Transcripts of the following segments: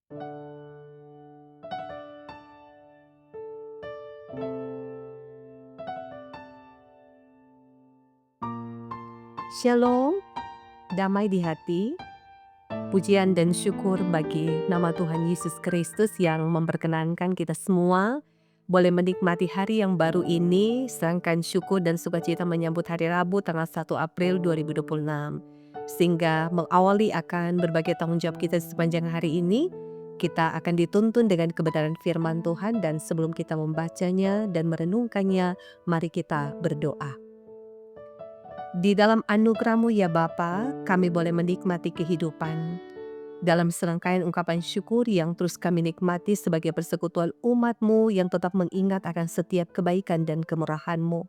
Shalom, damai di hati, pujian dan syukur bagi nama Tuhan Yesus Kristus yang memperkenankan kita semua boleh menikmati hari yang baru ini, serangkaian syukur dan sukacita menyambut hari Rabu tanggal 1 April 2026. Sehingga mengawali akan berbagai tanggung jawab kita sepanjang hari ini, kita akan dituntun dengan kebenaran firman Tuhan, dan sebelum kita membacanya dan merenungkannya, mari kita berdoa. Di dalam anugerah-Mu ya Bapa, kami boleh menikmati kehidupan. Dalam serangkaian ungkapan syukur yang terus kami nikmati sebagai persekutuan umat-Mu yang tetap mengingat akan setiap kebaikan dan kemurahan-Mu.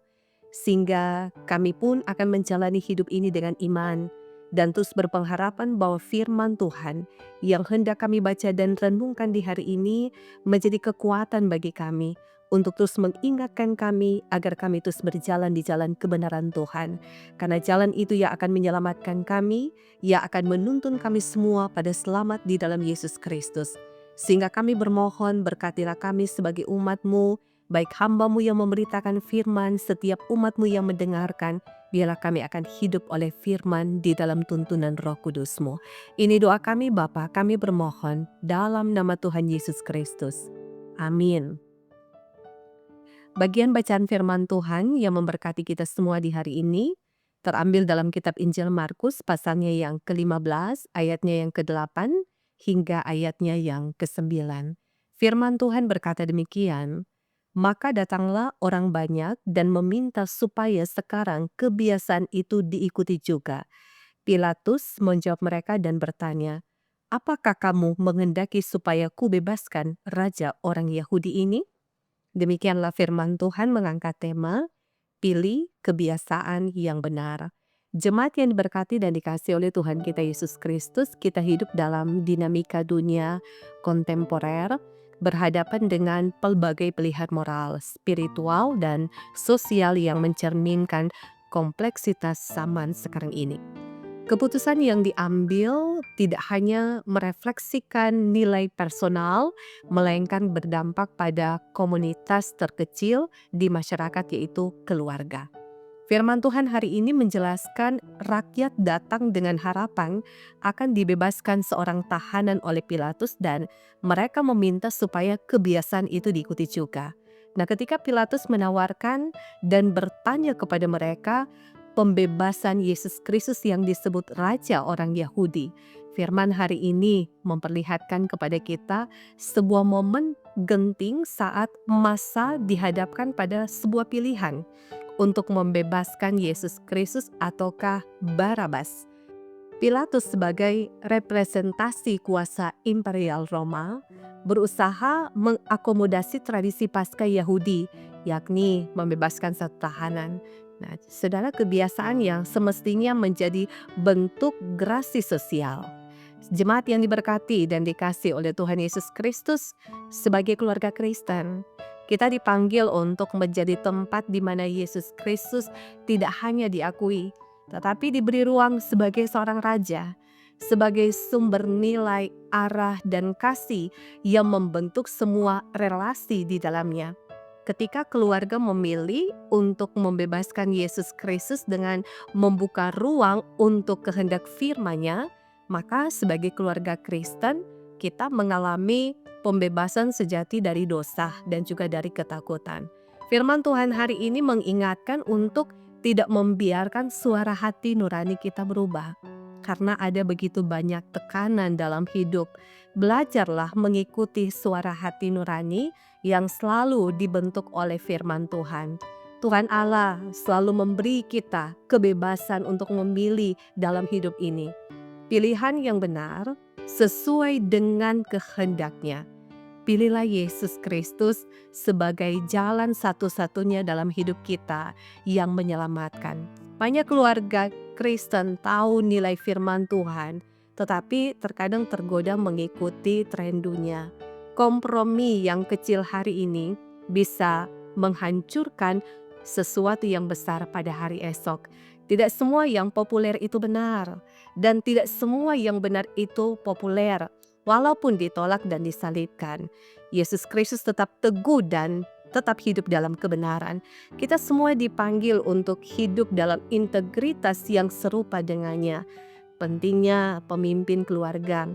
Sehingga kami pun akan menjalani hidup ini dengan iman dan terus berpengharapan bahwa firman Tuhan yang hendak kami baca dan renungkan di hari ini menjadi kekuatan bagi kami untuk terus mengingatkan kami agar kami terus berjalan di jalan kebenaran Tuhan. Karena jalan itu yang akan menyelamatkan kami, yang akan menuntun kami semua pada selamat di dalam Yesus Kristus. Sehingga kami bermohon, berkatilah kami sebagai umat-Mu, baik hamba-Mu yang memberitakan firman, setiap umat-Mu yang mendengarkan, biarlah kami akan hidup oleh firman di dalam tuntunan Roh Kudus-Mu. Ini doa kami Bapa, kami bermohon dalam nama Tuhan Yesus Kristus. Amin. Bagian bacaan firman Tuhan yang memberkati kita semua di hari ini terambil dalam kitab Injil Markus pasalnya yang ke-15, ayatnya yang ke-8 hingga ayatnya yang ke-9. Firman Tuhan berkata demikian, "Maka datanglah orang banyak dan meminta supaya sekarang kebiasaan itu diikuti juga. Pilatus menjawab mereka dan bertanya, 'Apakah kamu menghendaki supaya kubebaskan raja orang Yahudi ini?' Demikianlah firman Tuhan mengangkat tema, pilih kebiasaan yang benar. Jemaat yang diberkati dan dikasihi oleh Tuhan kita Yesus Kristus, kita hidup dalam dinamika dunia kontemporer, berhadapan dengan pelbagai pilihan moral, spiritual, dan sosial yang mencerminkan kompleksitas zaman sekarang ini. Keputusan yang diambil tidak hanya merefleksikan nilai personal, melainkan berdampak pada komunitas terkecil di masyarakat, yaitu keluarga. Firman Tuhan hari ini menjelaskan rakyat datang dengan harapan akan dibebaskan seorang tahanan oleh Pilatus, dan mereka meminta supaya kebiasaan itu diikuti juga. Nah, ketika Pilatus menawarkan dan bertanya kepada mereka pembebasan Yesus Kristus yang disebut Raja orang Yahudi, firman hari ini memperlihatkan kepada kita sebuah momen genting saat masa dihadapkan pada sebuah pilihan untuk membebaskan Yesus Kristus ataukah Barabas. Pilatus sebagai representasi kuasa imperial Roma berusaha mengakomodasi tradisi Paskah Yahudi, yakni membebaskan satu tahanan. Nah, saudara, kebiasaan yang semestinya menjadi bentuk grasi sosial. Jemaat yang diberkati dan dikasih oleh Tuhan Yesus Kristus, sebagai keluarga Kristen, kita dipanggil untuk menjadi tempat di mana Yesus Kristus tidak hanya diakui, tetapi diberi ruang sebagai seorang raja, sebagai sumber nilai, arah, dan kasih yang membentuk semua relasi di dalamnya. Ketika keluarga memilih untuk membebaskan Yesus Kristus dengan membuka ruang untuk kehendak firman-Nya, maka sebagai keluarga Kristen, kita mengalami pembebasan sejati dari dosa dan juga dari ketakutan. Firman Tuhan hari ini mengingatkan untuk tidak membiarkan suara hati nurani kita berubah. Karena ada begitu banyak tekanan dalam hidup, belajarlah mengikuti suara hati nurani yang selalu dibentuk oleh firman Tuhan. Tuhan Allah selalu memberi kita kebebasan untuk memilih dalam hidup ini. Pilihan yang benar sesuai dengan kehendaknya. Pilihlah Yesus Kristus sebagai jalan satu-satunya dalam hidup kita yang menyelamatkan. Banyak keluarga Kristen tahu nilai firman Tuhan, tetapi terkadang tergoda mengikuti tren dunia. Kompromi yang kecil hari ini bisa menghancurkan sesuatu yang besar pada hari esok. Tidak semua yang populer itu benar, dan tidak semua yang benar itu populer. Walaupun ditolak dan disalibkan, Yesus Kristus tetap teguh dan tetap hidup dalam kebenaran. Kita semua dipanggil untuk hidup dalam integritas yang serupa dengannya. Pentingnya pemimpin keluarga,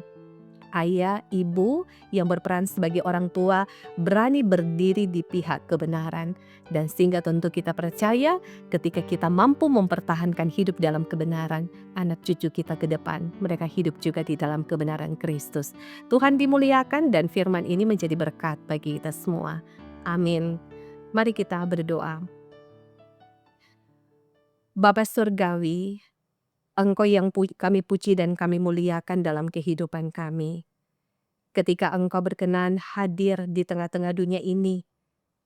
ayah, ibu yang berperan sebagai orang tua berani berdiri di pihak kebenaran. Dan sehingga tentu kita percaya ketika kita mampu mempertahankan hidup dalam kebenaran, anak cucu kita ke depan, mereka hidup juga di dalam kebenaran Kristus. Tuhan dimuliakan dan firman ini menjadi berkat bagi kita semua. Amin. Mari kita berdoa. Bapa Surgawi, Engkau yang kami puji dan kami muliakan dalam kehidupan kami. Ketika Engkau berkenan hadir di tengah-tengah dunia ini,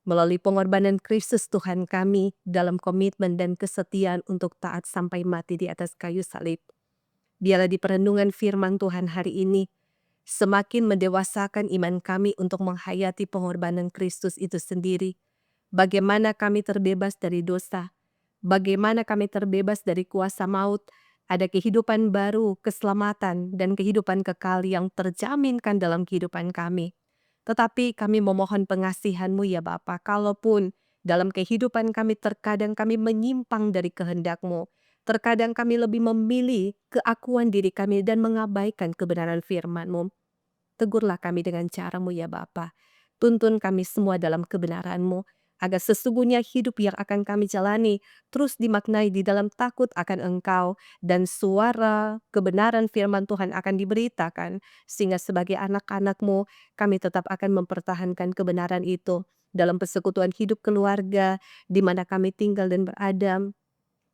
melalui pengorbanan Kristus Tuhan kami dalam komitmen dan kesetiaan untuk taat sampai mati di atas kayu salib. Biarlah di perenungan firman Tuhan hari ini, semakin mendewasakan iman kami untuk menghayati pengorbanan Kristus itu sendiri. Bagaimana kami terbebas dari dosa, bagaimana kami terbebas dari kuasa maut, ada kehidupan baru, keselamatan, dan kehidupan kekal yang terjaminkan dalam kehidupan kami. Tetapi kami memohon pengasihan-Mu ya Bapa, kalaupun dalam kehidupan kami terkadang kami menyimpang dari kehendak-Mu, terkadang kami lebih memilih keakuan diri kami dan mengabaikan kebenaran firman-Mu. Tegurlah kami dengan cara-Mu ya Bapa. Tuntun kami semua dalam kebenaran-Mu, agar sesungguhnya hidup yang akan kami jalani terus dimaknai di dalam takut akan Engkau, dan suara kebenaran firman Tuhan akan diberitakan, sehingga sebagai anak-anak-Mu kami tetap akan mempertahankan kebenaran itu dalam persekutuan hidup keluarga, di mana kami tinggal dan berada.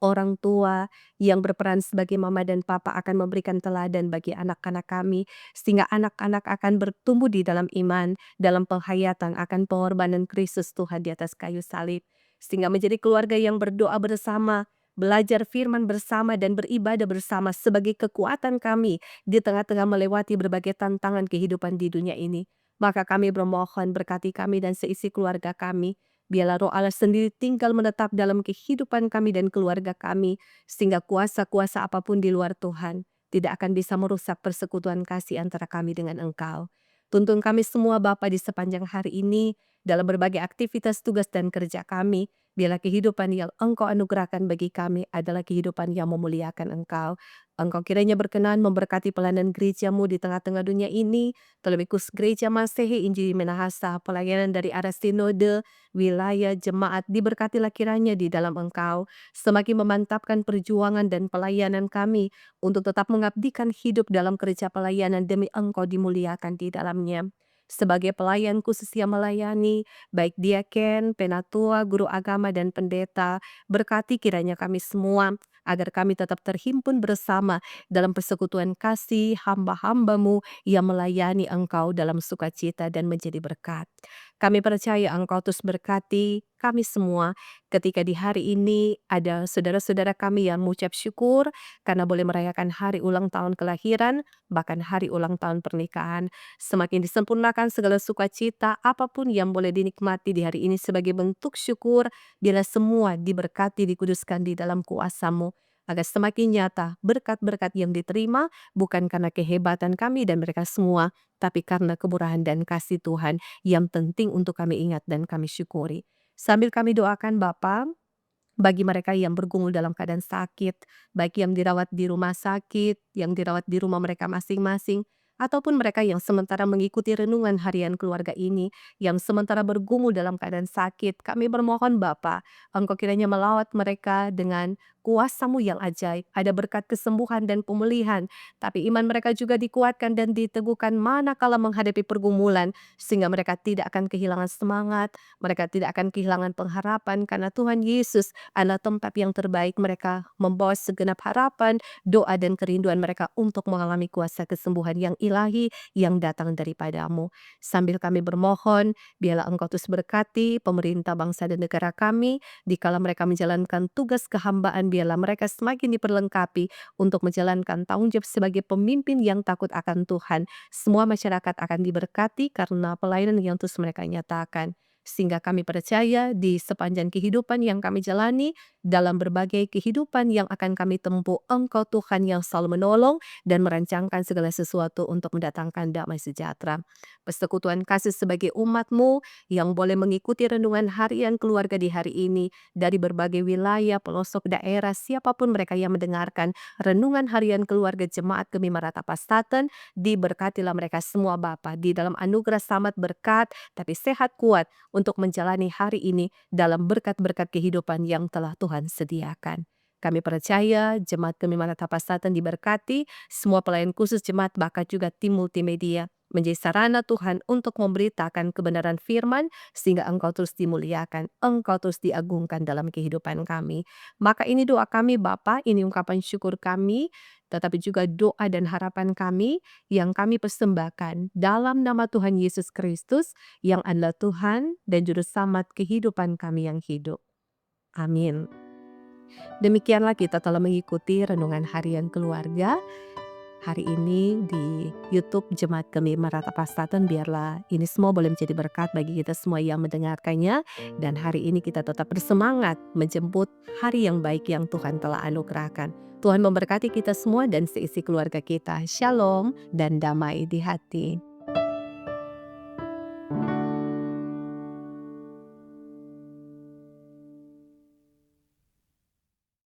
Orang tua yang berperan sebagai mama dan papa akan memberikan teladan bagi anak-anak kami, sehingga anak-anak akan bertumbuh di dalam iman, dalam penghayatan akan pengorbanan Kristus Tuhan di atas kayu salib, sehingga menjadi keluarga yang berdoa bersama, belajar firman bersama, dan beribadah bersama sebagai kekuatan kami di tengah-tengah melewati berbagai tantangan kehidupan di dunia ini. Maka kami bermohon berkati kami dan seisi keluarga kami. Biarlah Roh Allah sendiri tinggal menetap dalam kehidupan kami dan keluarga kami, sehingga kuasa-kuasa apapun di luar Tuhan tidak akan bisa merusak persekutuan kasih antara kami dengan Engkau. Tuntun kami semua Bapa di sepanjang hari ini dalam berbagai aktivitas tugas dan kerja kami. Biarlah kehidupan yang Engkau anugerahkan bagi kami adalah kehidupan yang memuliakan Engkau. Engkau kiranya berkenan memberkati pelayanan gereja-Mu di tengah-tengah dunia ini, terlebih khusus Gereja Masehi Injili Minahasa, pelayanan dari arah sinode, wilayah jemaat, diberkatilah kiranya di dalam Engkau, semakin memantapkan perjuangan dan pelayanan kami untuk tetap mengabdikan hidup dalam kerja pelayanan demi Engkau dimuliakan di dalamnya. Sebagai pelayan khusus yang melayani, baik diaken, penatua, guru agama, dan pendeta, berkati kiranya kami semua, agar kami tetap terhimpun bersama dalam persekutuan kasih hamba-hamba-Mu yang melayani Engkau dalam sukacita dan menjadi berkat. Kami percaya Engkau terus berkati kami semua ketika di hari ini ada saudara-saudara kami yang mengucap syukur karena boleh merayakan hari ulang tahun kelahiran, bahkan hari ulang tahun pernikahan. Semakin disempurnakan segala sukacita apapun yang boleh dinikmati di hari ini sebagai bentuk syukur, bila semua diberkati dikuduskan di dalam kuasa-Mu, agar semakin nyata berkat-berkat yang diterima bukan karena kehebatan kami dan mereka semua, tapi karena kemurahan dan kasih Tuhan yang penting untuk kami ingat dan kami syukuri. Sambil kami doakan Bapa, bagi mereka yang bergumul dalam keadaan sakit, baik yang dirawat di rumah sakit, yang dirawat di rumah mereka masing-masing, ataupun mereka yang sementara mengikuti renungan harian keluarga ini, yang sementara bergumul dalam keadaan sakit, kami bermohon Bapa, Engkau kiranya melawat mereka dengan kuasa-Mu yang ajaib, ada berkat kesembuhan dan pemulihan, tapi iman mereka juga dikuatkan dan diteguhkan manakala menghadapi pergumulan, sehingga mereka tidak akan kehilangan semangat, mereka tidak akan kehilangan pengharapan, karena Tuhan Yesus adalah tempat yang terbaik mereka membawa segenap harapan, doa dan kerinduan mereka untuk mengalami kuasa kesembuhan yang ilahi yang datang daripada-Mu. Sambil kami bermohon, biarlah Engkau terus berkati pemerintah bangsa dan negara kami, dikala mereka menjalankan tugas kehambaan, biarlah mereka semakin diperlengkapi untuk menjalankan tanggung jawab sebagai pemimpin yang takut akan Tuhan. Semua masyarakat akan diberkati karena pelayanan yang terus mereka nyatakan. sehingga kami percaya di sepanjang kehidupan yang kami jalani, dalam berbagai kehidupan yang akan kami tempuh, Engkau Tuhan yang selalu menolong dan merancangkan segala sesuatu untuk mendatangkan damai sejahtera. Persekutuan kasih sebagai umat-Mu yang boleh mengikuti renungan harian keluarga di hari ini dari berbagai wilayah, pelosok daerah, siapapun mereka yang mendengarkan renungan harian keluarga Jemaat Gemi Maranatha Pastaten, diberkatilah mereka semua Bapa di dalam anugerah selamat berkat, tapi sehat kuat untuk menjalani hari ini dalam berkat-berkat kehidupan yang telah Tuhan sediakan. Kami percaya Jemaat Gemi Maranatha Pastaten diberkati, semua pelayan khusus Jemaat bahkan juga tim multimedia menjadi sarana Tuhan untuk memberitakan kebenaran firman sehingga Engkau terus dimuliakan, Engkau terus diagungkan dalam kehidupan kami. Maka ini doa kami Bapa, ini ungkapan syukur kami, tetapi juga doa dan harapan kami yang kami persembahkan dalam nama Tuhan Yesus Kristus yang adalah Tuhan dan Juru Selamat kehidupan kami yang hidup. Amin. Demikianlah kita telah mengikuti renungan harian keluarga hari ini di YouTube Jemaat Gemi Maranatha Pastaten. Biarlah ini semua boleh menjadi berkat bagi kita semua yang mendengarkannya. Dan hari ini kita tetap bersemangat menjemput hari yang baik yang Tuhan telah anugerahkan. Tuhan memberkati kita semua dan seisi keluarga kita. Shalom dan damai di hati.